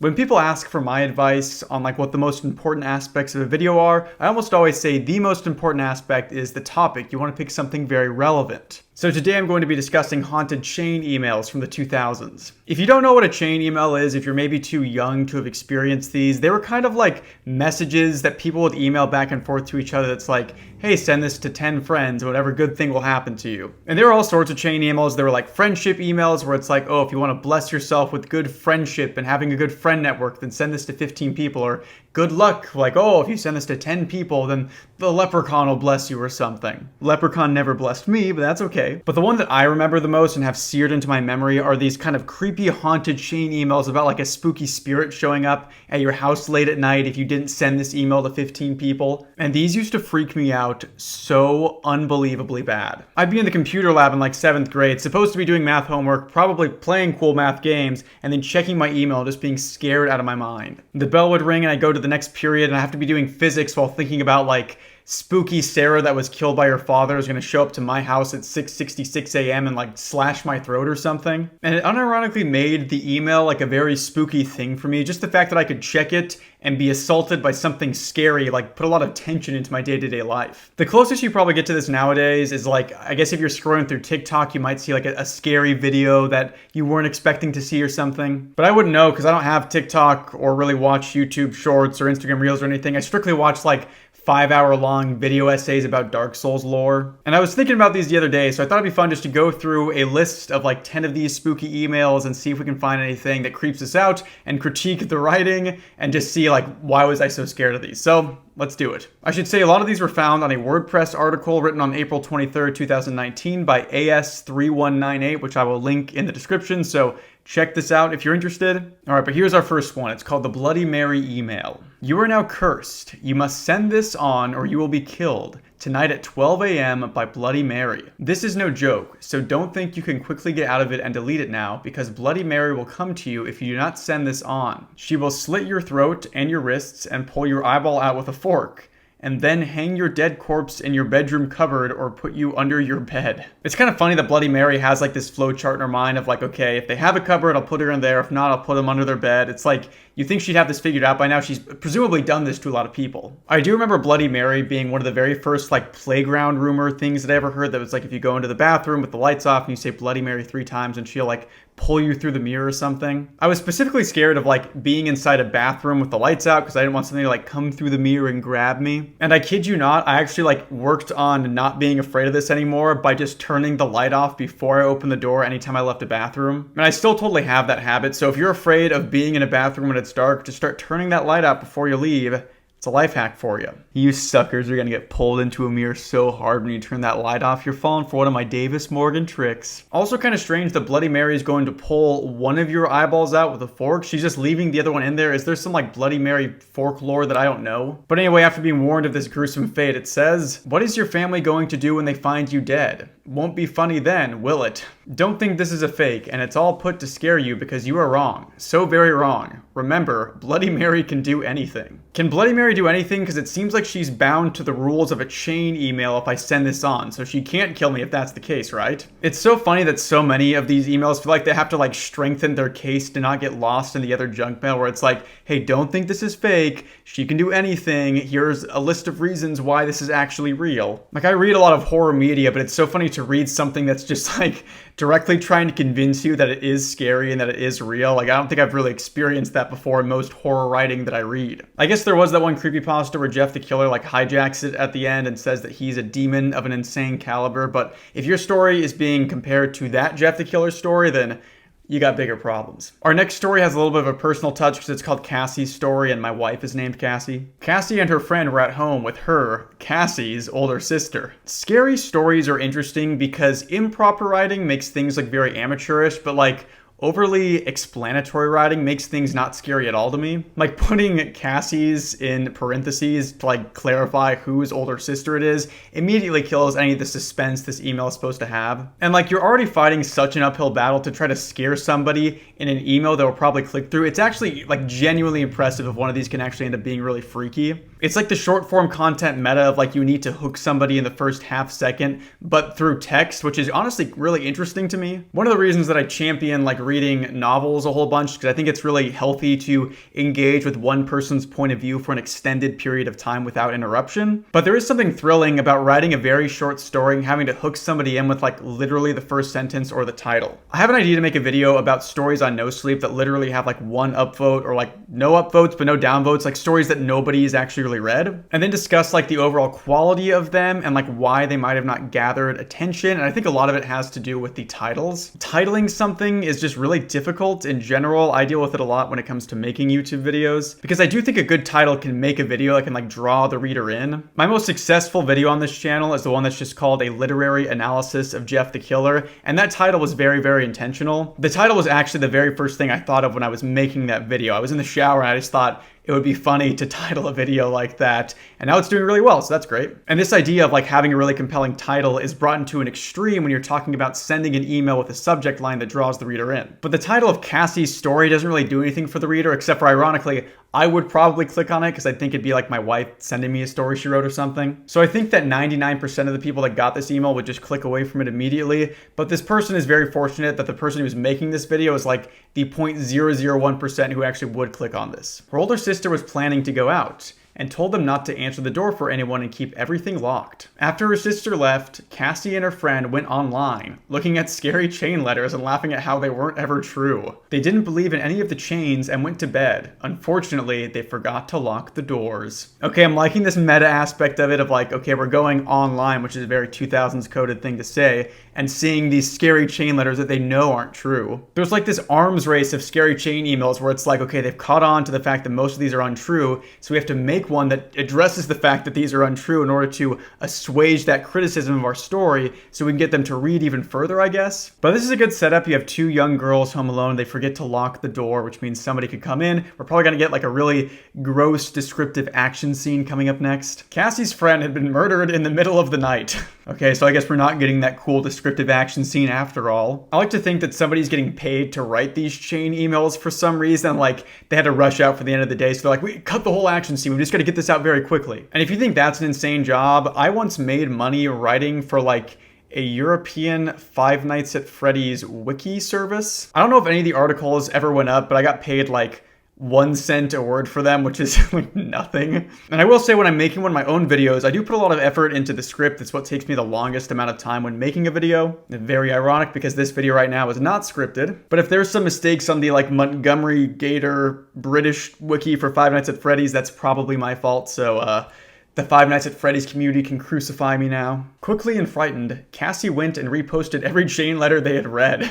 When people ask for my advice on like what the most important aspects of a video are, I almost always say the most important aspect is the topic. You want to pick something very relevant. So today I'm going to be discussing haunted chain emails from the 2000s. If you don't know what a chain email is, if you're maybe too young to have experienced these, they were kind of like messages that people would email back and forth to each other that's like, hey, send this to 10 friends, whatever good thing will happen to you. And there were all sorts of chain emails. There were like friendship emails where it's like, oh, if you want to bless yourself with good friendship and having a good friend network, then send this to 15 people. Or good luck, like, oh, if you send this to 10 people, then the leprechaun will bless you or something. Leprechaun never blessed me, but that's okay. But the one that I remember the most and have seared into my memory are these kind of creepy haunted chain emails about like a spooky spirit showing up at your house late at night if you didn't send this email to 15 people. And these used to freak me out so unbelievably bad. I'd be in the computer lab in like 7th grade, supposed to be doing math homework, probably playing cool math games, and then checking my email, just being scared out of my mind. The bell would ring and I'd go to the next period and I have to be doing physics while thinking about like spooky Sarah that was killed by her father is going to show up to my house at 6:66 a.m. and like slash my throat or something. And it unironically made the email like a very spooky thing for me. Just the fact that I could check it and be assaulted by something scary, like put a lot of tension into my day-to-day life. The closest you probably get to this nowadays is like, I guess if you're scrolling through TikTok, you might see like a scary video that you weren't expecting to see or something. But I wouldn't know because I don't have TikTok or really watch YouTube Shorts or Instagram Reels or anything. I strictly watch like 5-hour-long video essays about Dark Souls lore. And I was thinking about these the other day, so I thought it'd be fun just to go through a list of like 10 of these spooky emails and see if we can find anything that creeps us out and critique the writing and just see like, why was I so scared of these? So let's do it. I should say a lot of these were found on a WordPress article written on April 23rd, 2019 by AS3198, which I will link in the description. So check this out if you're interested. All right, but here's our first one. It's called the Bloody Mary email. You are now cursed. You must send this on or you will be killed. Tonight at 12 a.m. by Bloody Mary. This is no joke, so don't think you can quickly get out of it and delete it now, because Bloody Mary will come to you if you do not send this on. She will slit your throat and your wrists and pull your eyeball out with a fork, and then hang your dead corpse in your bedroom cupboard or put you under your bed. It's kind of funny that Bloody Mary has like this flow chart in her mind of like, okay, if they have a cupboard, I'll put her in there. If not, I'll put them under their bed. It's like, you think she'd have this figured out by now. She's presumably done this to a lot of people. I do remember Bloody Mary being one of the very first like playground rumor things that I ever heard that was like, if you go into the bathroom with the lights off and you say Bloody Mary 3 times and she'll like pull you through the mirror or something. I was specifically scared of like being inside a bathroom with the lights out because I didn't want something to like come through the mirror and grab me. And I kid you not, I actually like worked on not being afraid of this anymore by just turning the light off before I opened the door anytime I left a bathroom. And I still totally have that habit. So if you're afraid of being in a bathroom when it's dark, just start turning that light out before you leave. It's a life hack for you. You suckers are gonna get pulled into a mirror so hard when you turn that light off. You're falling for one of my Davis Morgan tricks. Also kind of strange that Bloody Mary is going to pull one of your eyeballs out with a fork. She's just leaving the other one in there. Is there some like Bloody Mary fork lore that I don't know? But anyway, after being warned of this gruesome fate, it says, what is your family going to do when they find you dead? Won't be funny then, will it? Don't think this is a fake, and it's all put to scare you because you are wrong. So very wrong. Remember, Bloody Mary can do anything. Can Bloody Mary do anything? Because it seems like she's bound to the rules of a chain email if I send this on, so she can't kill me if that's the case, right? It's so funny that so many of these emails feel like they have to like strengthen their case to not get lost in the other junk mail where it's like, hey, don't think this is fake. She can do anything. Here's a list of reasons why this is actually real. Like I read a lot of horror media, but it's so funny to read something that's just like directly trying to convince you that it is scary and that it is real. Like I don't think I've really experienced that before in most horror writing that I read. I guess there was that one creepypasta where Jeff the Killer like hijacks it at the end and says that he's a demon of an insane caliber. But if your story is being compared to that Jeff the Killer story, then you got bigger problems. Our next story has a little bit of a personal touch because it's called Cassie's Story and my wife is named Cassie. Cassie and her friend were at home with her, Cassie's, older sister. Scary stories are interesting because improper writing makes things like very amateurish, but like overly explanatory writing makes things not scary at all to me. Like putting Cassie's in parentheses to like clarify whose older sister it is immediately kills any of the suspense this email is supposed to have. And like you're already fighting such an uphill battle to try to scare somebody in an email that will probably click through. It's actually like genuinely impressive if one of these can actually end up being really freaky. It's like the short form content meta of like you need to hook somebody in the first half second, but through text, which is honestly really interesting to me. One of the reasons that I champion like reading novels a whole bunch because I think it's really healthy to engage with one person's point of view for an extended period of time without interruption. But there is something thrilling about writing a very short story and having to hook somebody in with like literally the first sentence or the title. I have an idea to make a video about stories on No Sleep that literally have like one upvote or like no upvotes but no downvotes, like stories that nobody's actually really read, and then discuss like the overall quality of them and like why they might have not gathered attention. And I think a lot of it has to do with the titles. Titling something is just really difficult in general. I deal with it a lot when it comes to making YouTube videos because I do think a good title can make a video that can like draw the reader in. My most successful video on this channel is the one that's just called A Literary Analysis of Jeff the Killer, and that title was very, very intentional. The title was actually the very first thing I thought of when I was making that video. I was in the shower and I just thought it would be funny to title a video like that, and now it's doing really well, so that's great. And this idea of like having a really compelling title is brought into an extreme when you're talking about sending an email with a subject line that draws the reader in. But the title of Cassie's story doesn't really do anything for the reader, except for ironically, I would probably click on it because I think it'd be like my wife sending me a story she wrote or something. So I think that 99% of the people that got this email would just click away from it immediately. But this person is very fortunate that the person who's making this video is like the 0.001% who actually would click on this. Her older sister was planning to go out and told them not to answer the door for anyone and keep everything locked. After her sister left, Cassie and her friend went online, looking at scary chain letters and laughing at how they weren't ever true. They didn't believe in any of the chains and went to bed. Unfortunately, they forgot to lock the doors. Okay, I'm liking this meta aspect of it of like, okay, we're going online, which is a very 2000s coded thing to say, and seeing these scary chain letters that they know aren't true. There's like this arms race of scary chain emails where it's like, okay, they've caught on to the fact that most of these are untrue, so we have to make one that addresses the fact that these are untrue in order to assuage that criticism of our story so we can get them to read even further, I guess. But this is a good setup. You have two young girls home alone. They forget to lock the door, which means somebody could come in. We're probably going to get like a really gross descriptive action scene coming up next. Cassie's friend had been murdered in the middle of the night. Okay, so I guess we're not getting that cool descriptive action scene after all. I like to think that somebody's getting paid to write these chain emails for some reason, like they had to rush out for the end of the day, so they're like, we cut the whole action scene, we just gotta get this out very quickly. And if you think that's an insane job, I once made money writing for like a European Five Nights at Freddy's wiki service. I don't know if any of the articles ever went up, but I got paid like 1 cent a word for them, which is like nothing. And I will say when I'm making one of my own videos, I do put a lot of effort into the script. It's what takes me the longest amount of time when making a video. Very ironic because this video right now is not scripted. But if there's some mistakes on the like Montgomery Gator British wiki for Five Nights at Freddy's, that's probably my fault. So the Five Nights at Freddy's community can crucify me now. Quickly and frightened, Cassie went and reposted every chain letter they had read.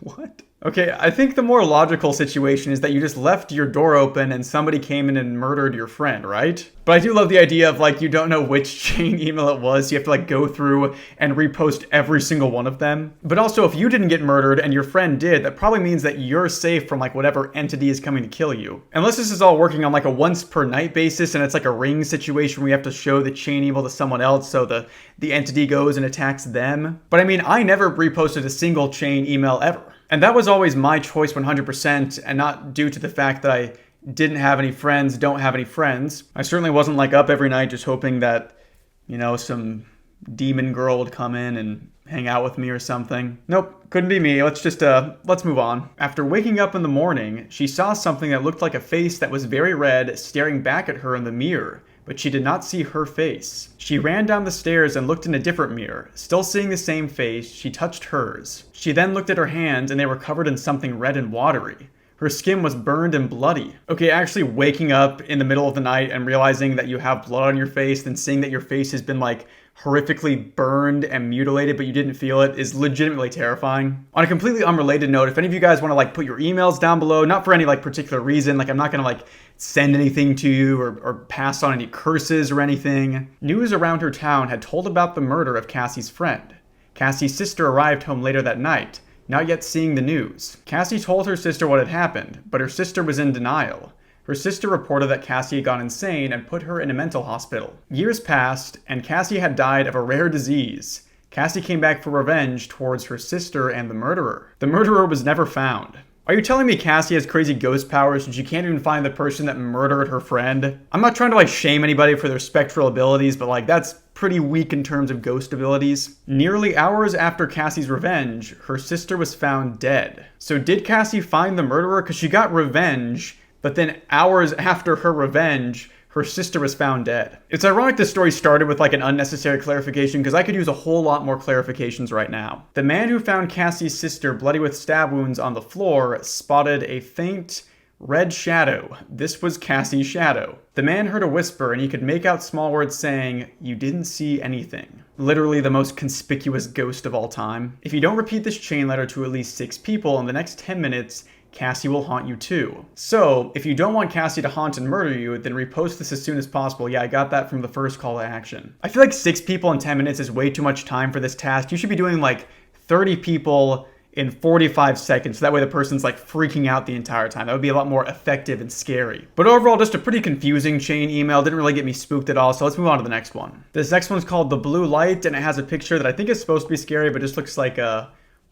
What? Okay, I think the more logical situation is that you just left your door open and somebody came in and murdered your friend, right? But I do love the idea of like, you don't know which chain email it was. You have to like go through and repost every single one of them. But also if you didn't get murdered and your friend did, that probably means that you're safe from like whatever entity is coming to kill you. Unless this is all working on like a once per night basis and it's like a ring situation where you have to show the chain email to someone else so the entity goes and attacks them. But I mean, I never reposted a single chain email ever. And that was always my choice 100%, and not due to the fact that I didn't have any friends, don't have any friends. I certainly wasn't like up every night just hoping that, you know, some demon girl would come in and hang out with me or something. Nope, couldn't be me. Let's move on. After waking up in the morning, she saw something that looked like a face that was very red staring back at her in the mirror, but she did not see her face. She ran down the stairs and looked in a different mirror. Still seeing the same face, she touched hers. She then looked at her hands and they were covered in something red and watery. Her skin was burned and bloody. Okay, actually waking up in the middle of the night and realizing that you have blood on your face, then seeing that your face has been like horrifically burned and mutilated but you didn't feel it is legitimately terrifying. On a completely unrelated note, if any of you guys want to like put your emails down below, not for any like particular reason, like I'm not gonna like send anything to you or pass on any curses or anything. News around her town had told about the murder of Cassie's friend. Cassie's sister arrived home later that night, not yet seeing the news. Cassie told her sister what had happened, but her sister was in denial. Her sister reported that Cassie had gone insane and put her in a mental hospital. Years passed, and Cassie had died of a rare disease. Cassie came back for revenge towards her sister and the murderer. The murderer was never found. Are you telling me Cassie has crazy ghost powers and she can't even find the person that murdered her friend? I'm not trying to like shame anybody for their spectral abilities, but like that's pretty weak in terms of ghost abilities. Nearly hours after Cassie's revenge, her sister was found dead. So did Cassie find the murderer? Because she got revenge, but then hours after her revenge, her sister was found dead. It's ironic this story started with like an unnecessary clarification because I could use a whole lot more clarifications right now. The man who found Cassie's sister bloody with stab wounds on the floor spotted a faint red shadow. This was Cassie's shadow. The man heard a whisper and he could make out small words saying, "You didn't see anything." Literally the most conspicuous ghost of all time. If you don't repeat this chain letter to at least 6 people in the next 10 minutes, Cassie will haunt you too. So, if you don't want Cassie to haunt and murder you, then repost this as soon as possible. Yeah, I got that from the first call to action. I feel like 6 people in 10 minutes is way too much time for this task. You should be doing like 30 people in 45 seconds. So that way the person's like freaking out the entire time. That would be a lot more effective and scary. But overall, just a pretty confusing chain email. Didn't really get me spooked at all. So let's move on to the next one. This next one's called The Blue Light, and it has a picture that I think is supposed to be scary, but just looks like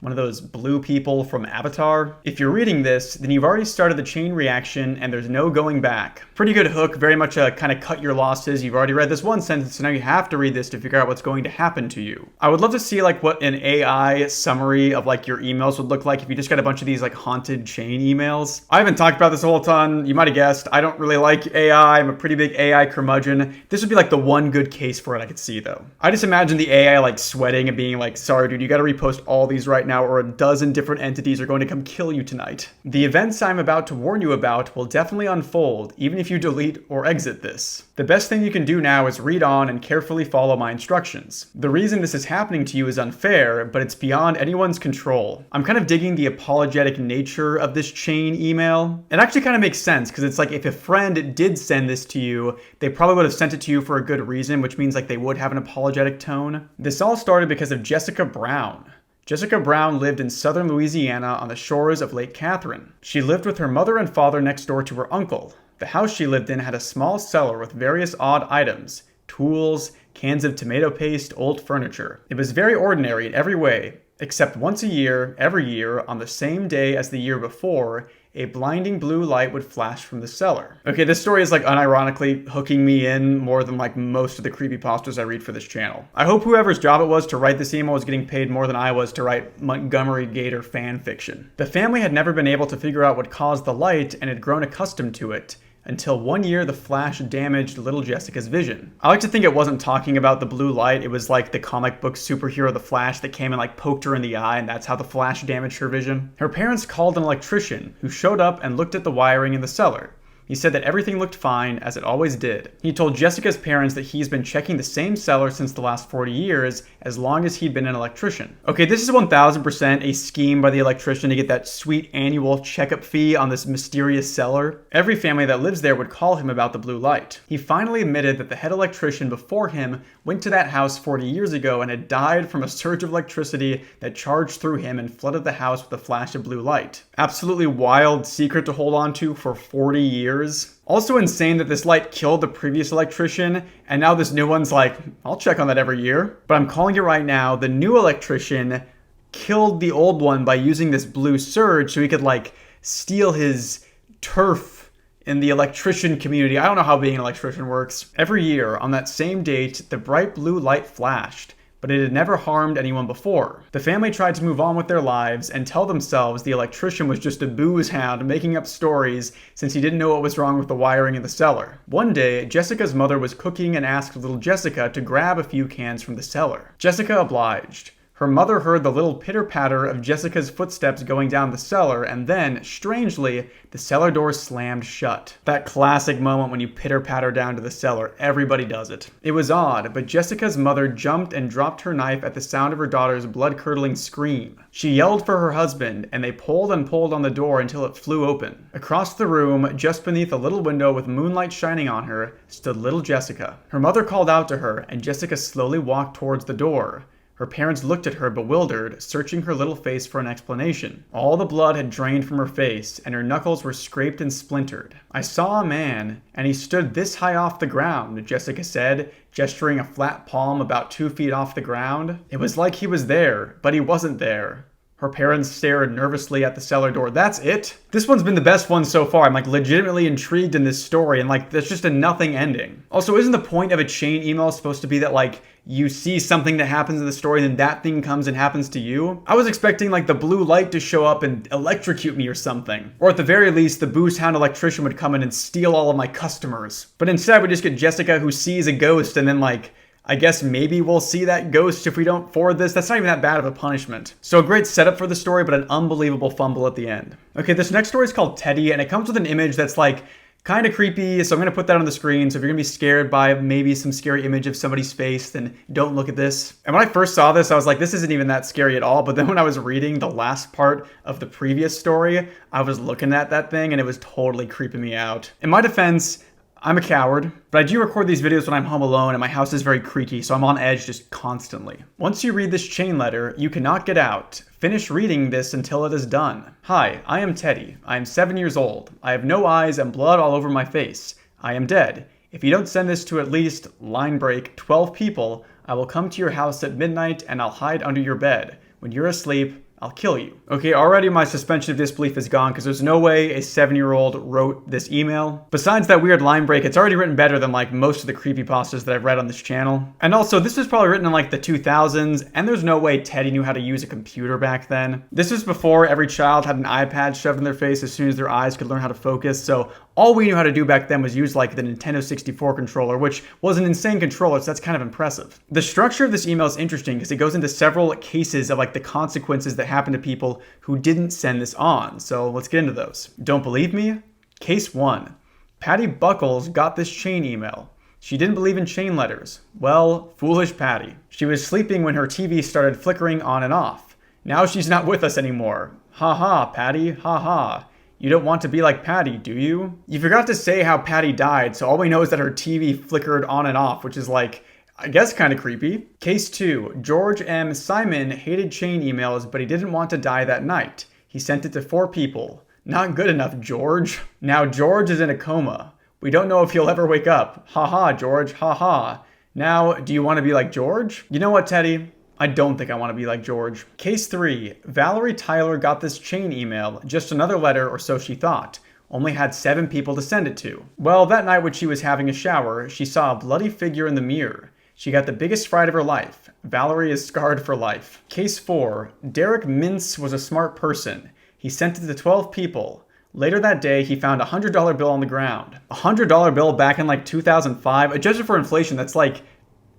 one of those blue people from Avatar. If you're reading this, then you've already started the chain reaction and there's no going back. Pretty good hook, very much a kind of cut your losses. You've already read this one sentence, so now you have to read this to figure out what's going to happen to you. I would love to see like what an AI summary of like your emails would look like if you just got a bunch of these like haunted chain emails. I haven't talked about this a whole ton. You might have guessed, I don't really like AI. I'm a pretty big AI curmudgeon. This would be like the one good case for it I could see though. I just imagine the AI like sweating and being like, "Sorry dude, you gotta repost all these right now or a dozen different entities are going to come kill you tonight. The events I'm about to warn you about will definitely unfold, even if you delete or exit this. The best thing you can do now is read on and carefully follow my instructions. The reason this is happening to you is unfair, but it's beyond anyone's control." I'm kind of digging the apologetic nature of this chain email. It actually kind of makes sense, because it's like if a friend did send this to you, they probably would have sent it to you for a good reason, which means like they would have an apologetic tone. This all started because of Jessica Brown. Jessica Brown lived in southern Louisiana on the shores of Lake Catherine. She lived with her mother and father next door to her uncle. The house she lived in had a small cellar with various odd items, tools, cans of tomato paste, old furniture. It was very ordinary in every way, except once a year, every year, on the same day as the year before, a blinding blue light would flash from the cellar. Okay, this story is like unironically hooking me in more than like most of the creepypastas I read for this channel. I hope whoever's job it was to write this email was getting paid more than I was to write Montgomery Gator fan fiction. The family had never been able to figure out what caused the light and had grown accustomed to it, until one year the flash damaged little Jessica's vision. I like to think it wasn't talking about the blue light, it was like the comic book superhero The Flash that came and like poked her in the eye, and that's how the flash damaged her vision. Her parents called an electrician who showed up and looked at the wiring in the cellar. He said that everything looked fine, as it always did. He told Jessica's parents that he's been checking the same cellar since the last 40 years, as long as he'd been an electrician. Okay, this is 1000% a scheme by the electrician to get that sweet annual checkup fee on this mysterious cellar. Every family that lives there would call him about the blue light. He finally admitted that the head electrician before him went to that house 40 years ago and had died from a surge of electricity that charged through him and flooded the house with a flash of blue light. Absolutely wild secret to hold on to for 40 years. Also insane that this light killed the previous electrician, and now this new one's like, "I'll check on that every year." But I'm calling it right now, the new electrician killed the old one by using this blue surge so he could like steal his turf in the electrician community. I don't know how being an electrician works. Every year, on that same date, the bright blue light flashed, but it had never harmed anyone before. The family tried to move on with their lives and tell themselves the electrician was just a booze hound making up stories since he didn't know what was wrong with the wiring in the cellar. One day, Jessica's mother was cooking and asked little Jessica to grab a few cans from the cellar. Jessica obliged. Her mother heard the little pitter-patter of Jessica's footsteps going down the cellar, and then, strangely, the cellar door slammed shut. That classic moment when you pitter-patter down to the cellar. Everybody does it. It was odd, but Jessica's mother jumped and dropped her knife at the sound of her daughter's blood-curdling scream. She yelled for her husband, and they pulled and pulled on the door until it flew open. Across the room, just beneath a little window with moonlight shining on her, stood little Jessica. Her mother called out to her, and Jessica slowly walked towards the door. Her parents looked at her bewildered, searching her little face for an explanation. All the blood had drained from her face, and her knuckles were scraped and splintered. "I saw a man, and he stood this high off the ground," Jessica said, gesturing a flat palm about 2 feet off the ground. "It was like he was there, but he wasn't there. Her parents stared nervously at the cellar door. That's it? This one's been the best one so far. I'm like legitimately intrigued in this story, and like there's just a nothing ending. Also, isn't the point of a chain email supposed to be that like you see something that happens in the story and then that thing comes and happens to you? I was expecting like the blue light to show up and electrocute me or something. Or at the very least, the booze hound electrician would come in and steal all of my customers. But instead, we just get Jessica who sees a ghost and then like, I guess maybe we'll see that ghost if we don't forward this. That's not even that bad of a punishment. So a great setup for the story, but an unbelievable fumble at the end. Okay, this next story is called Teddy, and it comes with an image that's like kind of creepy, so I'm going to put that on the screen. So if you're going to be scared by maybe some scary image of somebody's face, then don't look at this. And when I first saw this, I was like, this isn't even that scary at all. But then when I was reading the last part of the previous story, I was looking at that thing and it was totally creeping me out. In my defense, I'm a coward, but I do record these videos when I'm home alone and my house is very creaky, so I'm on edge just constantly. Once you read this chain letter, you cannot get out. Finish reading this until it is done. Hi, I am Teddy. I am 7 years old. I have no eyes and blood all over my face. I am dead. If you don't send this to at least, line break, 12 people, I will come to your house at midnight and I'll hide under your bed. When you're asleep, I'll kill you. Okay, already my suspension of disbelief is gone because there's no way a 7-year-old wrote this email. Besides that weird line break, it's already written better than like most of the creepypastas that I've read on this channel. And also, this was probably written in like the 2000s, and there's no way Teddy knew how to use a computer back then. This was before every child had an iPad shoved in their face as soon as their eyes could learn how to focus, so all we knew how to do back then was use like the Nintendo 64 controller, which was an insane controller, so that's kind of impressive. The structure of this email is interesting because it goes into several cases of like the consequences that happen to people who didn't send this on. So let's get into those. Don't believe me? Case 1. Patty Buckles got this chain email. She didn't believe in chain letters. Well, foolish Patty. She was sleeping when her TV started flickering on and off. Now she's not with us anymore. Ha ha, Patty, ha ha. You don't want to be like Patty, do you? You forgot to say how Patty died, so all we know is that her TV flickered on and off, which is like, I guess kind of creepy. Case 2. George M. Simon hated chain emails, but he didn't want to die that night. He sent it to 4 people. Not good enough, George. Now George is in a coma. We don't know if he'll ever wake up. Ha ha, George, ha ha. Now, do you want to be like George? You know what, Teddy? I don't think I want to be like George. Case 3. Valerie Tyler got this chain email, just another letter or so she thought. Only had 7 people to send it to. Well, that night when she was having a shower, she saw a bloody figure in the mirror. She got the biggest fright of her life. Valerie is scarred for life. Case 4. Derek Mintz was a smart person. He sent it to 12 people. Later that day, he found a $100 bill on the ground. A $100 bill back in like 2005? Adjusted for inflation, that's like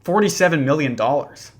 $47 million.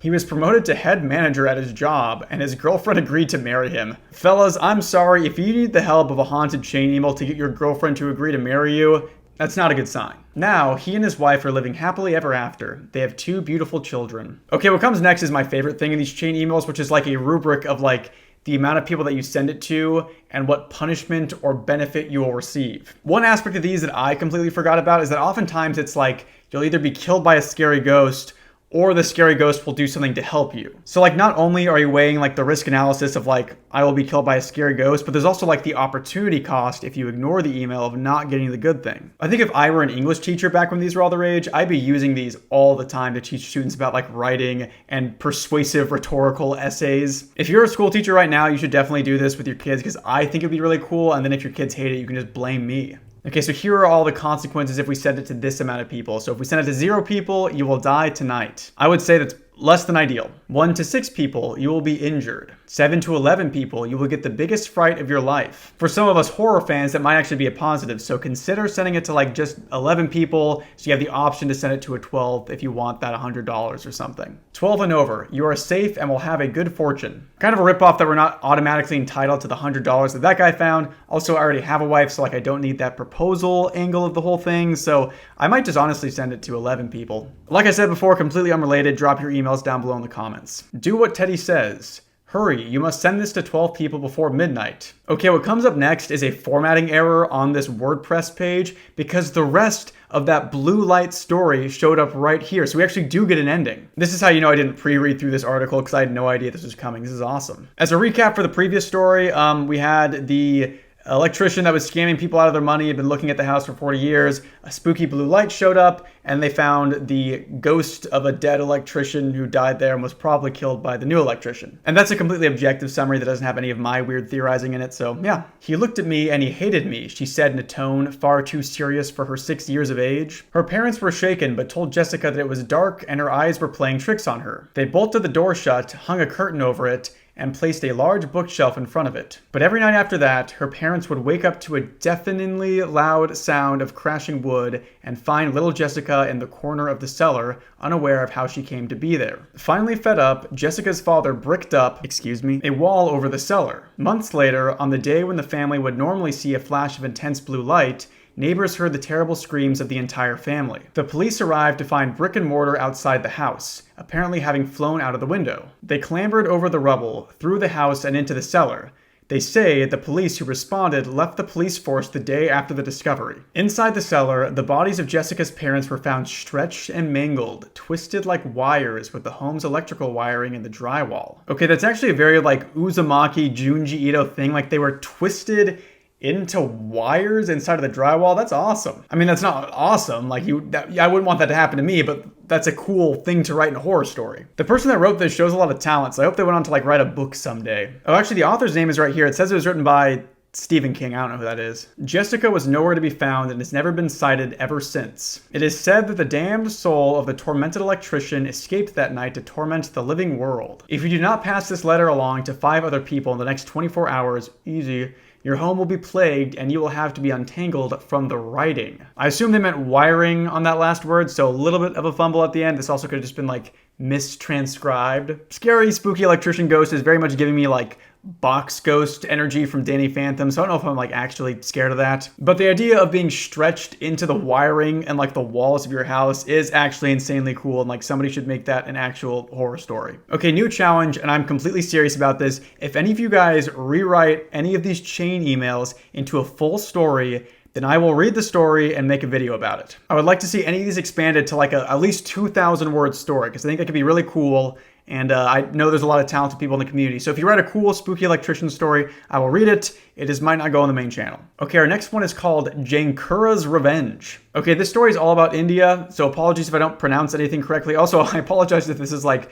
He was promoted to head manager at his job, and his girlfriend agreed to marry him. Fellas, I'm sorry, if you need the help of a haunted chain email to get your girlfriend to agree to marry you, that's not a good sign. Now, he and his wife are living happily ever after. They have 2 beautiful children. Okay, what comes next is my favorite thing in these chain emails, which is like a rubric of like the amount of people that you send it to and what punishment or benefit you will receive. One aspect of these that I completely forgot about is that oftentimes it's like you'll either be killed by a scary ghost or the scary ghost will do something to help you. So like not only are you weighing like the risk analysis of like, I will be killed by a scary ghost, but there's also like the opportunity cost if you ignore the email of not getting the good thing. I think if I were an English teacher back when these were all the rage, I'd be using these all the time to teach students about like writing and persuasive rhetorical essays. If you're a school teacher right now, you should definitely do this with your kids because I think it'd be really cool. And then if your kids hate it, you can just blame me. Okay, so here are all the consequences if we send it to this amount of people. So if we send it to 0 people, you will die tonight. I would say that's less than ideal. 1 to 6 people, you will be injured. 7 to 11 people, you will get the biggest fright of your life. For some of us horror fans, that might actually be a positive, so consider sending it to like just 11 people, so you have the option to send it to a 12 if you want that $100 or something. 12 and over, you are safe and will have a good fortune. Kind of a ripoff that we're not automatically entitled to the $100 that guy found. Also, I already have a wife, so like I don't need that proposal angle of the whole thing, so I might just honestly send it to 11 people. Like I said before, completely unrelated, drop your emails down below in the comments. Do what Teddy says. Hurry, you must send this to 12 people before midnight. Okay, what comes up next is a formatting error on this WordPress page because the rest of that blue light story showed up right here. So we actually do get an ending. This is how you know I didn't pre-read through this article because I had no idea this was coming. This is awesome. As a recap for the previous story, we had the An electrician that was scamming people out of their money had been looking at the house for 40 years. A spooky blue light showed up, and they found the ghost of a dead electrician who died there and was probably killed by the new electrician. And that's a completely objective summary that doesn't have any of my weird theorizing in it, so yeah. He looked at me and he hated me, she said in a tone far too serious for her 6 years of age. Her parents were shaken, but told Jessica that it was dark and her eyes were playing tricks on her. They bolted the door shut, hung a curtain over it, and placed a large bookshelf in front of it. But every night after that, her parents would wake up to a deafeningly loud sound of crashing wood and find little Jessica in the corner of the cellar, unaware of how she came to be there. Finally fed up, Jessica's father bricked up, a wall over the cellar. Months later, on the day when the family would normally see a flash of intense blue light, neighbors heard the terrible screams of the entire family. The police arrived to find brick and mortar outside the house, apparently having flown out of the window. They clambered over the rubble, through the house and into the cellar. They say the police who responded left the police force the day after the discovery. Inside the cellar, the bodies of Jessica's parents were found stretched and mangled, twisted like wires with the home's electrical wiring in the drywall. Okay, that's actually a very like Uzumaki Junji Ito thing, like they were twisted into wires inside of the drywall. That's awesome. I mean, that's not awesome. Like I wouldn't want that to happen to me, but that's a cool thing to write in a horror story. The person that wrote this shows a lot of talent, so I hope they went on to like write a book someday. Oh, actually, the author's name is right here. It says it was written by Stephen King. I don't know who that is. Jessica was nowhere to be found and has never been sighted ever since. It is said that the damned soul of the tormented electrician escaped that night to torment the living world. If you do not pass this letter along to 5 other people in the next 24 hours, easy, your home will be plagued and you will have to be untangled from the writing. I assume they meant wiring on that last word, so a little bit of a fumble at the end. This also could have just been like mistranscribed. Scary, spooky electrician ghost is very much giving me like box ghost energy from Danny Phantom, so I don't know if I'm like actually scared of that. But the idea of being stretched into the wiring and like the walls of your house is actually insanely cool, and like somebody should make that an actual horror story. Okay, new challenge, and I'm completely serious about this. If any of you guys rewrite any of these chain emails into a full story, then I will read the story and make a video about it. I would like to see any of these expanded to like at least 2,000 word story, because I think that could be really cool. And I know there's a lot of talented people in the community. So if you write a cool, spooky electrician story, I will read it. It just might not go on the main channel. Okay, our next one is called Jankura's Revenge. Okay, this story is all about India, so apologies if I don't pronounce anything correctly. Also, I apologize if this is like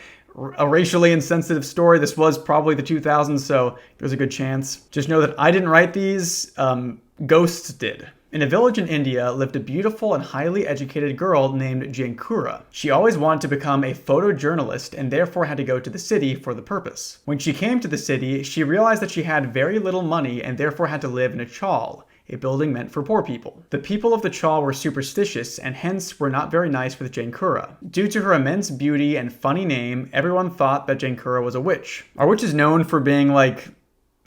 a racially insensitive story. This was probably the 2000s, so there's a good chance. Just know that I didn't write these, ghosts did. In a village in India lived a beautiful and highly educated girl named Jankura. She always wanted to become a photojournalist and therefore had to go to the city for the purpose. When she came to the city, she realized that she had very little money and therefore had to live in a chawl, a building meant for poor people. The people of the chawl were superstitious and hence were not very nice with Jankura. Due to her immense beauty and funny name, everyone thought that Jankura was a witch. Are witches known for being like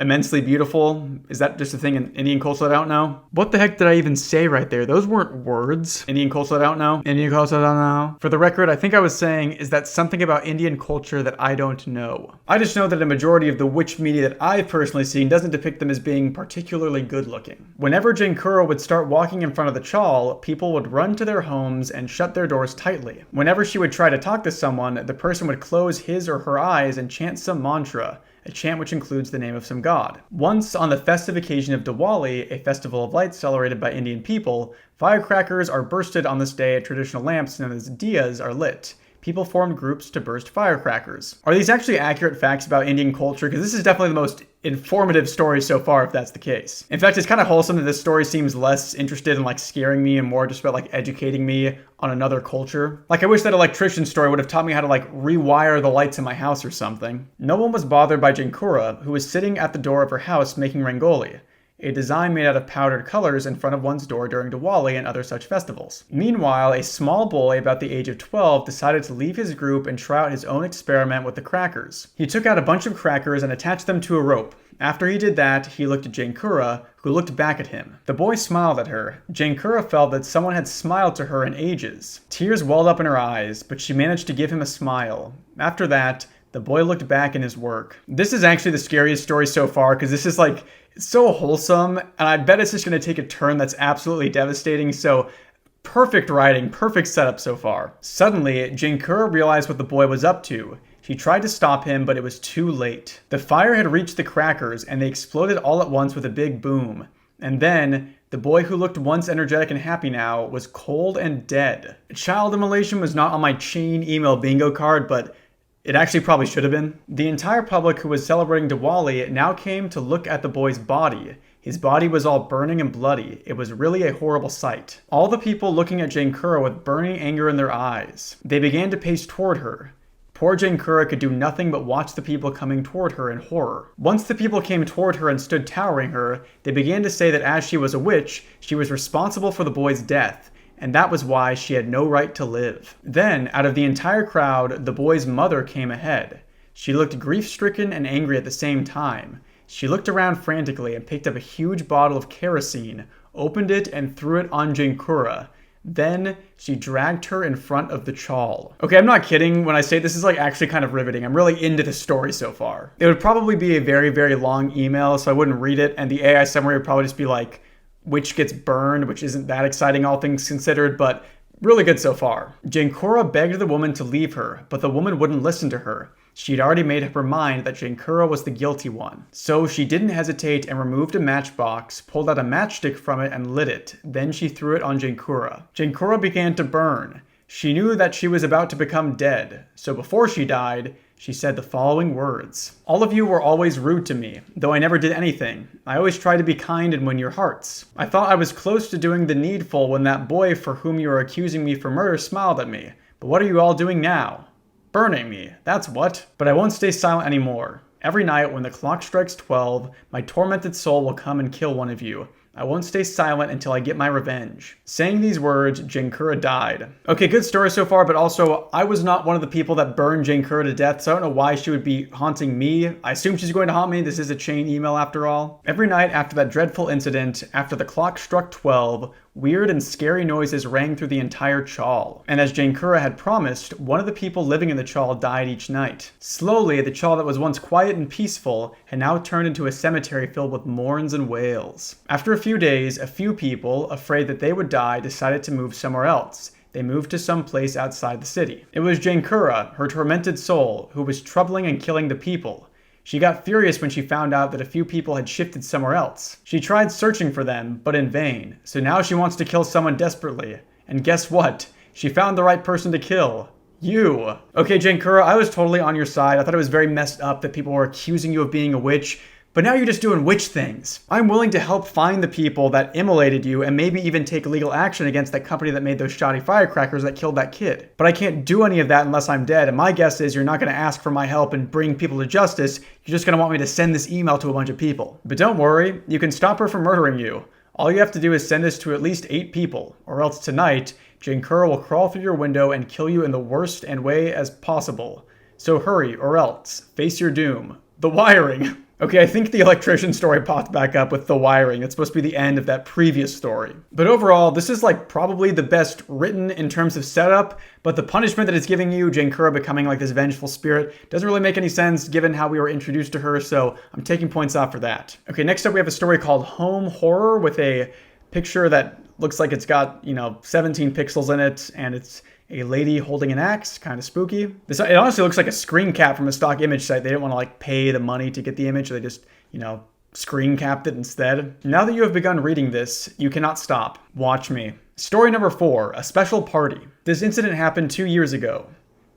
immensely beautiful? Is that just a thing in Indian culture that I don't know? What the heck did I even say right there? Those weren't words. Indian culture that I don't know. Indian culture that I don't know. For the record, I think I was saying, is that something about Indian culture that I don't know? I just know that a majority of the witch media that I've personally seen doesn't depict them as being particularly good looking. Whenever Jankura would start walking in front of the chawl, people would run to their homes and shut their doors tightly. Whenever she would try to talk to someone, the person would close his or her eyes and chant some mantra, a chant which includes the name of some god. Once, on the festive occasion of Diwali, a festival of lights celebrated by Indian people, firecrackers are bursted on this day and traditional lamps known as diyas are lit. People formed groups to burst firecrackers. Are these actually accurate facts about Indian culture? Because this is definitely the most informative story so far, if that's the case. In fact, it's kind of wholesome that this story seems less interested in like scaring me and more just about like educating me on another culture. Like I wish that electrician story would have taught me how to like rewire the lights in my house or something. No one was bothered by Jankura, who was sitting at the door of her house making rangoli, a design made out of powdered colors in front of one's door during Diwali and other such festivals. Meanwhile, a small boy about the age of 12 decided to leave his group and try out his own experiment with the crackers. He took out a bunch of crackers and attached them to a rope. After he did that, he looked at Jankura, who looked back at him. The boy smiled at her. Jankura felt that someone had smiled to her in ages. Tears welled up in her eyes, but she managed to give him a smile. After that, the boy looked back in his work. This is actually the scariest story so far, because this is like, it's so wholesome, and I bet it's just going to take a turn that's absolutely devastating, so perfect writing, perfect setup so far. Suddenly, Jankura realized what the boy was up to. She tried to stop him, but it was too late. The fire had reached the crackers, and they exploded all at once with a big boom. And then, the boy who looked once energetic and happy now was cold and dead. Child immolation was not on my chain email bingo card, but it actually probably should have been. The entire public who was celebrating Diwali now came to look at the boy's body. His body was all burning and bloody. It was really a horrible sight. All the people looking at Jankura with burning anger in their eyes. They began to pace toward her. Poor Jankura could do nothing but watch the people coming toward her in horror. Once the people came toward her and stood towering her, they began to say that as she was a witch, she was responsible for the boy's death, and that was why she had no right to live. Then, out of the entire crowd, the boy's mother came ahead. She looked grief-stricken and angry at the same time. She looked around frantically and picked up a huge bottle of kerosene, opened it, and threw it on Jankura. Then, she dragged her in front of the chawl. Okay, I'm not kidding when I say this is like actually kind of riveting. I'm really into the story so far. It would probably be a very, very long email, so I wouldn't read it, and the AI summary would probably just be like, witch gets burned, which isn't that exciting all things considered, but really good so far. Jankura begged the woman to leave her, but the woman wouldn't listen to her. She had already made up her mind that Jankura was the guilty one. So she didn't hesitate and removed a matchbox, pulled out a matchstick from it and lit it. Then she threw it on Jankura. Jankura began to burn. She knew that she was about to become dead. So before she died, she said the following words. All of you were always rude to me, though I never did anything. I always tried to be kind and win your hearts. I thought I was close to doing the needful when that boy for whom you are accusing me for murder smiled at me. But what are you all doing now? Burning me, that's what. But I won't stay silent anymore. Every night when the clock strikes 12, my tormented soul will come and kill one of you. I won't stay silent until I get my revenge. Saying these words, Jankura died. Okay, good story so far, but also, I was not one of the people that burned Jankura to death, so I don't know why she would be haunting me. I assume she's going to haunt me. This is a chain email after all. Every night after that dreadful incident, after the clock struck 12, weird and scary noises rang through the entire chawl. And as Jankura had promised, one of the people living in the chawl died each night. Slowly, the chawl that was once quiet and peaceful had now turned into a cemetery filled with mourns and wails. After a few days, a few people, afraid that they would die, decided to move somewhere else. They moved to some place outside the city. It was Jankura, her tormented soul, who was troubling and killing the people. She got furious when she found out that a few people had shifted somewhere else. She tried searching for them, but in vain. So now she wants to kill someone desperately. And guess what? She found the right person to kill. You. Okay, Jankura, I was totally on your side. I thought it was very messed up that people were accusing you of being a witch. But now you're just doing witch things. I'm willing to help find the people that immolated you and maybe even take legal action against that company that made those shoddy firecrackers that killed that kid. But I can't do any of that unless I'm dead, and my guess is you're not going to ask for my help and bring people to justice. You're just going to want me to send this email to a bunch of people. But don't worry, you can stop her from murdering you. All you have to do is send this to at least 8 people, or else tonight, Jankura will crawl through your window and kill you in the worst and way as possible. So hurry, or else, face your doom. The wiring. Okay, I think the electrician story popped back up with the wiring. It's supposed to be the end of that previous story. But overall, this is like probably the best written in terms of setup, but the punishment that it's giving you, Jankura becoming like this vengeful spirit, doesn't really make any sense given how we were introduced to her, so I'm taking points off for that. Okay, next up we have a story called Home Horror with a picture that looks like it's got, 17 pixels in it, and it's a lady holding an axe, kind of spooky. It honestly looks like a screen cap from a stock image site. They didn't want to pay the money to get the image. They just, screen capped it instead. Now that you have begun reading this, you cannot stop. Watch me. Story number 4, a special party. This incident happened 2 years ago.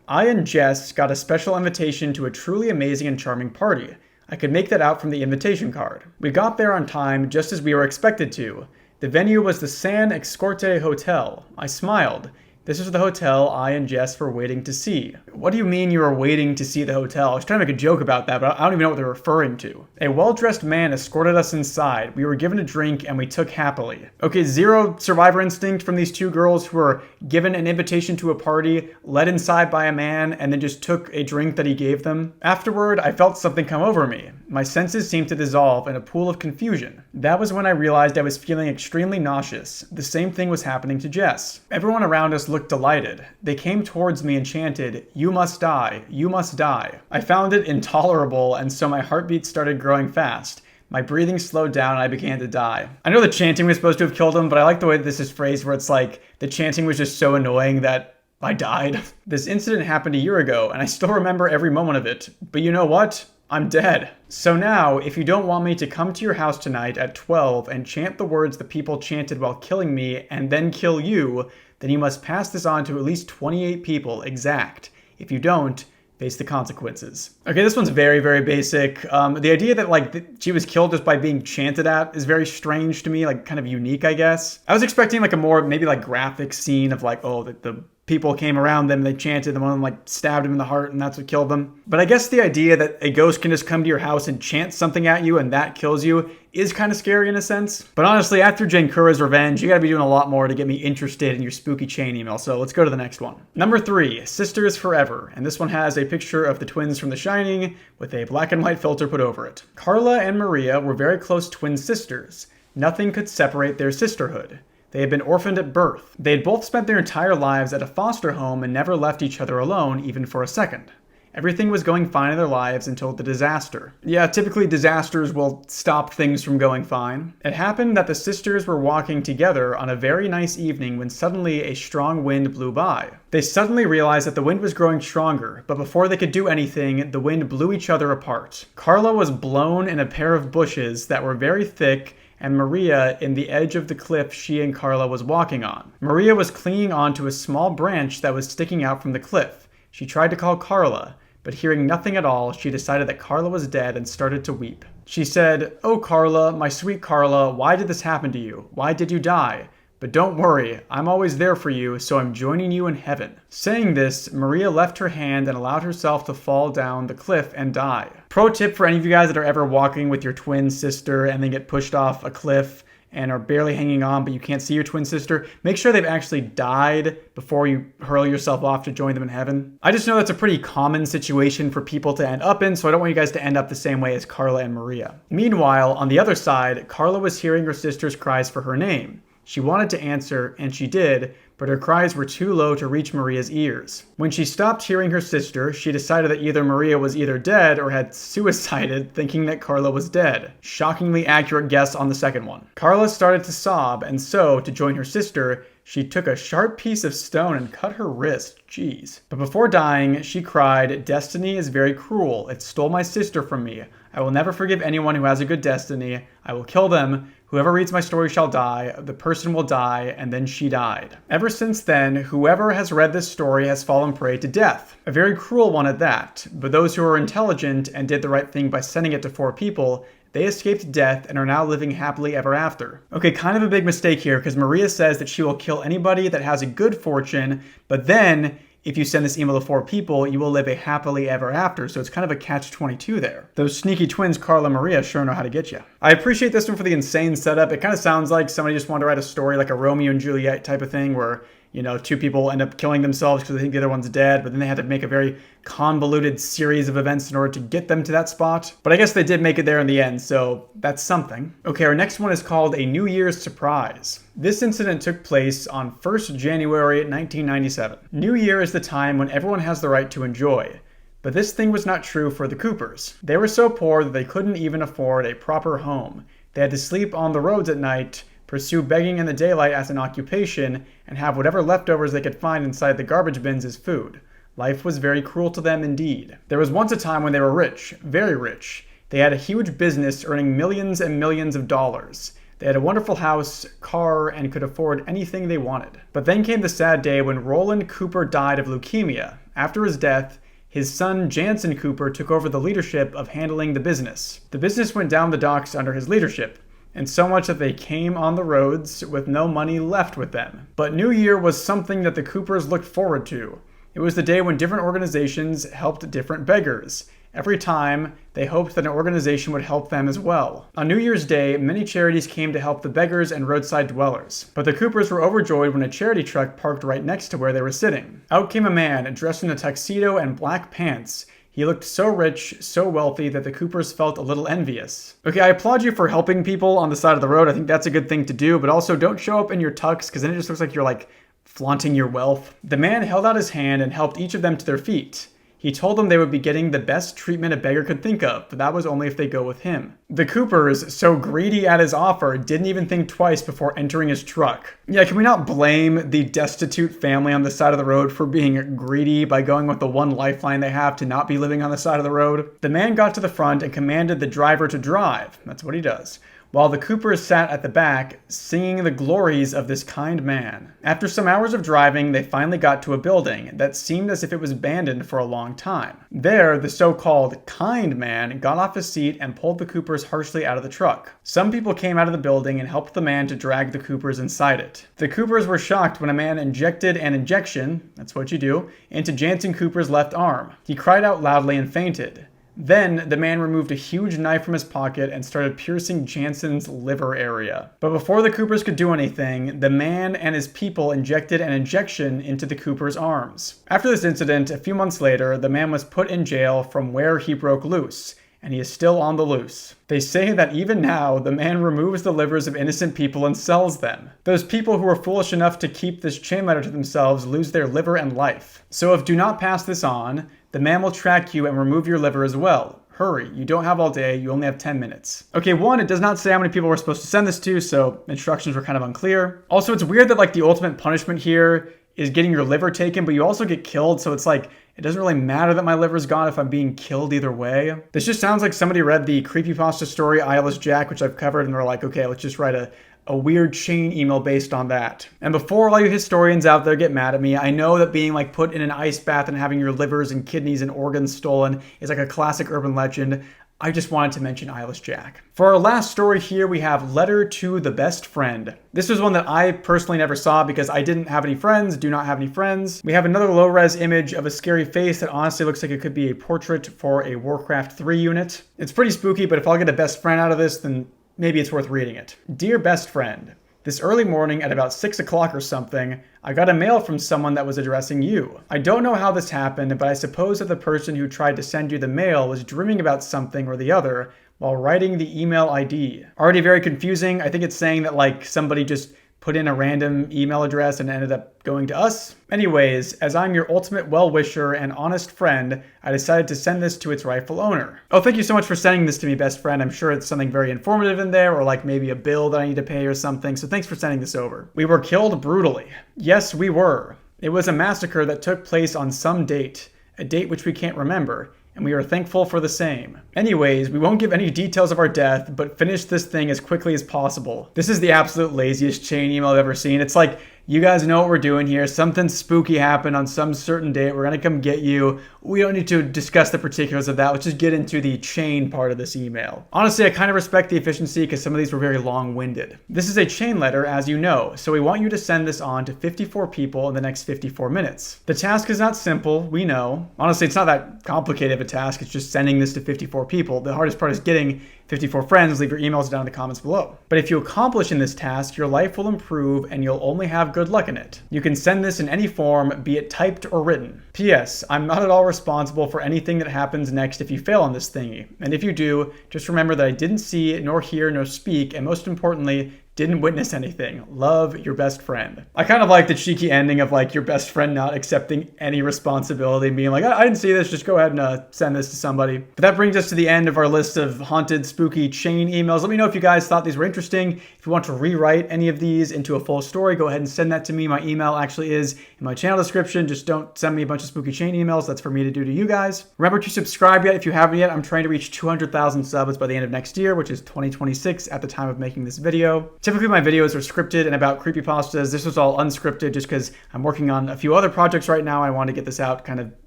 I and Jess got a special invitation to a truly amazing and charming party. I could make that out from the invitation card. We got there on time just as we were expected to. The venue was the San Escorte Hotel. I smiled. This was the hotel I and Jess were waiting to see. What do you mean you were waiting to see the hotel? I was trying to make a joke about that, but I don't even know what they're referring to. A well-dressed man escorted us inside. We were given a drink and we took happily. Okay, zero survivor instinct from these two girls who were given an invitation to a party, led inside by a man, and then just took a drink that he gave them. Afterward, I felt something come over me. My senses seemed to dissolve in a pool of confusion. That was when I realized I was feeling extremely nauseous. The same thing was happening to Jess. Everyone around us looked delighted. They came towards me and chanted, "You must die, you must die." I found it intolerable, and so my heartbeat started growing fast. My breathing slowed down and I began to die. I know the chanting was supposed to have killed him, but I like the way this is phrased where it's like, the chanting was just so annoying that I died. This incident happened a year ago, and I still remember every moment of it. But you know what? I'm dead. So now, if you don't want me to come to your house tonight at 12 and chant the words the people chanted while killing me and then kill you, then you must pass this on to at least 28 people exact. If you don't, face the consequences. Okay, this one's very, very basic. The idea that she was killed just by being chanted at is very strange to me, like kind of unique, I guess. I was expecting like a more maybe like graphic scene of like, oh, the people came around them, they chanted, and one of them like stabbed him in the heart, and that's what killed them. But I guess the idea that a ghost can just come to your house and chant something at you and that kills you is kind of scary in a sense. But honestly, after Jankura's revenge, you gotta be doing a lot more to get me interested in your spooky chain email, so let's go to the next one. Number 3, Sisters Forever, and this one has a picture of the twins from The Shining with a black and white filter put over it. Carla and Maria were very close twin sisters. Nothing could separate their sisterhood. They had been orphaned at birth. They had both spent their entire lives at a foster home and never left each other alone, even for a second. Everything was going fine in their lives until the disaster. Yeah, typically disasters will stop things from going fine. It happened that the sisters were walking together on a very nice evening when suddenly a strong wind blew by. They suddenly realized that the wind was growing stronger, but before they could do anything, the wind blew each other apart. Carla was blown in a pair of bushes that were very thick, and Maria in the edge of the cliff she and Carla was walking on. Maria was clinging onto a small branch that was sticking out from the cliff. She tried to call Carla, but hearing nothing at all, she decided that Carla was dead and started to weep. She said, "Oh Carla, my sweet Carla, why did this happen to you? Why did you die? But don't worry, I'm always there for you, so I'm joining you in heaven." Saying this, Maria left her hand and allowed herself to fall down the cliff and die. Pro tip for any of you guys that are ever walking with your twin sister and then get pushed off a cliff and are barely hanging on but you can't see your twin sister, make sure they've actually died before you hurl yourself off to join them in heaven. I just know that's a pretty common situation for people to end up in, so I don't want you guys to end up the same way as Carla and Maria. Meanwhile, on the other side, Carla was hearing her sister's cries for her name. She wanted to answer, and she did, but her cries were too low to reach Maria's ears. When she stopped hearing her sister, she decided that either Maria was either dead or had suicided, thinking that Carla was dead. Shockingly accurate guess on the second one. Carla started to sob, and so, to join her sister, she took a sharp piece of stone and cut her wrist. Jeez. But before dying, she cried, "Destiny is very cruel. It stole my sister from me. I will never forgive anyone who has a good destiny. I will kill them. Whoever reads my story shall die. The person will die." And then she died. Ever since then, whoever has read this story has fallen prey to death. A very cruel one at that. But those who are intelligent and did the right thing by sending it to 4 people, they escaped death and are now living happily ever after. Okay, kind of a big mistake here, because Maria says that she will kill anybody that has a good fortune, but then if you send this email to 4 people, you will live a happily ever after. So it's kind of a catch-22 there. Those sneaky twins, Carla and Maria, sure know how to get you. I appreciate this one for the insane setup. It kind of sounds like somebody just wanted to write a story like a Romeo and Juliet type of thing where, you know, 2 people end up killing themselves because they think the other one's dead, but then they had to make a very convoluted series of events in order to get them to that spot. But I guess they did make it there in the end, so that's something. Okay, our next one is called A New Year's Surprise. This incident took place on 1st January 1997. New Year is the time when everyone has the right to enjoy. But this thing was not true for the Coopers. They were so poor that they couldn't even afford a proper home. They had to sleep on the roads at night, pursue begging in the daylight as an occupation, and have whatever leftovers they could find inside the garbage bins as food. Life was very cruel to them indeed. There was once a time when they were rich, very rich. They had a huge business earning millions and millions of dollars. They had a wonderful house, car, and could afford anything they wanted. But then came the sad day when Roland Cooper died of leukemia. After his death, his son Jansen Cooper took over the leadership of handling the business. The business went down the docks under his leadership, and so much that they came on the roads with no money left with them. But New Year was something that the Coopers looked forward to. It was the day when different organizations helped different beggars. Every time, they hoped that an organization would help them as well. On New Year's Day, many charities came to help the beggars and roadside dwellers. But the Coopers were overjoyed when a charity truck parked right next to where they were sitting. Out came a man dressed in a tuxedo and black pants. He looked so rich, so wealthy, that the Coopers felt a little envious. Okay, I applaud you for helping people on the side of the road. I think that's a good thing to do, but also don't show up in your tux, because then it just looks like you're like flaunting your wealth. The man held out his hand and helped each of them to their feet. He told them they would be getting the best treatment a beggar could think of, but that was only if they go with him. The Coopers, so greedy at his offer, didn't even think twice before entering his truck. Yeah, can we not blame the destitute family on the side of the road for being greedy by going with the one lifeline they have to not be living on the side of the road? The man got to the front and commanded the driver to drive. That's what he does. While the Coopers sat at the back, singing the glories of this kind man. After some hours of driving, they finally got to a building that seemed as if it was abandoned for a long time. There, the so-called kind man got off his seat and pulled the Coopers harshly out of the truck. Some people came out of the building and helped the man to drag the Coopers inside it. The Coopers were shocked when a man injected an injection, that's what you do, into Jansen Cooper's left arm. He cried out loudly and fainted. Then, the man removed a huge knife from his pocket and started piercing Jansen's liver area. But before the Coopers could do anything, the man and his people injected an injection into the Coopers' arms. After this incident, a few months later, the man was put in jail from where he broke loose, and he is still on the loose. They say that even now, the man removes the livers of innocent people and sells them. Those people who were foolish enough to keep this chain letter to themselves lose their liver and life. So if do not pass this on, the man will track you and remove your liver as well. Hurry, you don't have all day, you only have 10 minutes. Okay, one, it does not say how many people we're supposed to send this to, so instructions were kind of unclear. Also, it's weird that like the ultimate punishment here is getting your liver taken, but you also get killed, so it's like, it doesn't really matter that my liver's gone if I'm being killed either way. This just sounds like somebody read the Creepypasta story, Eyeless Jack, which I've covered, and they're like, okay, let's just write a weird chain email based on that. And before all you historians out there get mad at me, I know that being like put in an ice bath and having your livers and kidneys and organs stolen is like a classic urban legend. I just wanted to mention Eyeless Jack. For our last story here, we have Letter to the Best Friend. This was one that I personally never saw because I didn't have any friends, do not have any friends. We have another low-res image of a scary face that honestly looks like it could be a portrait for a Warcraft 3 unit. It's pretty spooky, but if I'll get a best friend out of this, then maybe it's worth reading it. Dear best friend, this early morning at about 6 o'clock or something, I got a mail from someone that was addressing you. I don't know how this happened, but I suppose that the person who tried to send you the mail was dreaming about something or the other while writing the email ID. Already very confusing. I think it's saying that like somebody just put in a random email address and ended up going to us. Anyways, as I'm your ultimate well-wisher and honest friend, I decided to send this to its rightful owner. Oh, thank you so much for sending this to me, best friend. I'm sure it's something very informative in there, or like maybe a bill that I need to pay or something, so thanks for sending this over. We were killed brutally. Yes, we were. It was a massacre that took place on some date, a date which we can't remember, and we are thankful for the same. Anyways, we won't give any details of our death, but finish this thing as quickly as possible. This is the absolute laziest chain email I've ever seen. It's like, you guys know what we're doing here. Something spooky happened on some certain date. We're gonna come get you. We don't need to discuss the particulars of that. Let's just get into the chain part of this email. Honestly, I kind of respect the efficiency because some of these were very long-winded. This is a chain letter, as you know, so we want you to send this on to 54 people in the next 54 minutes. The task is not simple, we know. Honestly, it's not that complicated of a task. It's just sending this to 54 people. The hardest part is getting 54 friends. Leave your emails down in the comments below. But if you accomplish in this task, your life will improve and you'll only have good luck in it. You can send this in any form, be it typed or written. P.S. I'm not at all responsible for anything that happens next if you fail on this thingy. And if you do, just remember that I didn't see, nor hear, nor speak, and most importantly, didn't witness anything. Love, your best friend. I kind of like the cheeky ending of like your best friend not accepting any responsibility, being like, I didn't see this, just go ahead and send this to somebody. But that brings us to the end of our list of haunted, spooky chain emails. Let me know if you guys thought these were interesting. If you want to rewrite any of these into a full story, go ahead and send that to me. My email actually is in my channel description. Just don't send me a bunch of spooky chain emails. That's for me to do to you guys. Remember to subscribe yet if you haven't yet. I'm trying to reach 200,000 subs by the end of next year, which is 2026 at the time of making this video. Typically, my videos are scripted and about creepypastas. This was all unscripted just because I'm working on a few other projects right now. I want to get this out kind of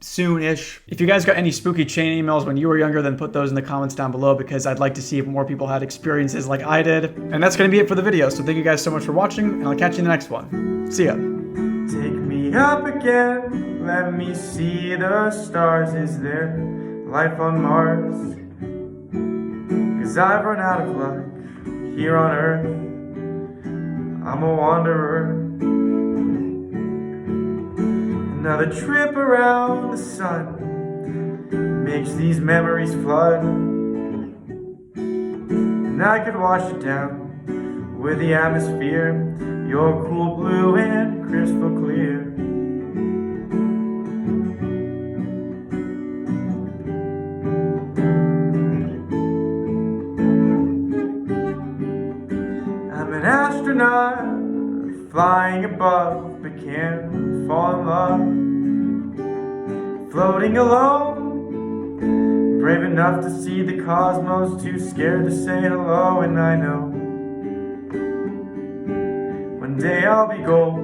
soon-ish. If you guys got any spooky chain emails when you were younger, then put those in the comments down below because I'd like to see if more people had experiences like I did. And that's going to be it for the video. So thank you guys so much for watching, and I'll catch you in the next one. See ya. Take me up again. Let me see the stars. Is there life on Mars? 'Cause I've run out of luck here on Earth. I'm a wanderer. Another trip around the sun makes these memories flood, and I could wash it down with the atmosphere. You're cool blue and crystal clear. An astronaut flying above, but can't fall in love. Floating alone, brave enough to see the cosmos, too scared to say hello. And I know one day I'll be gold,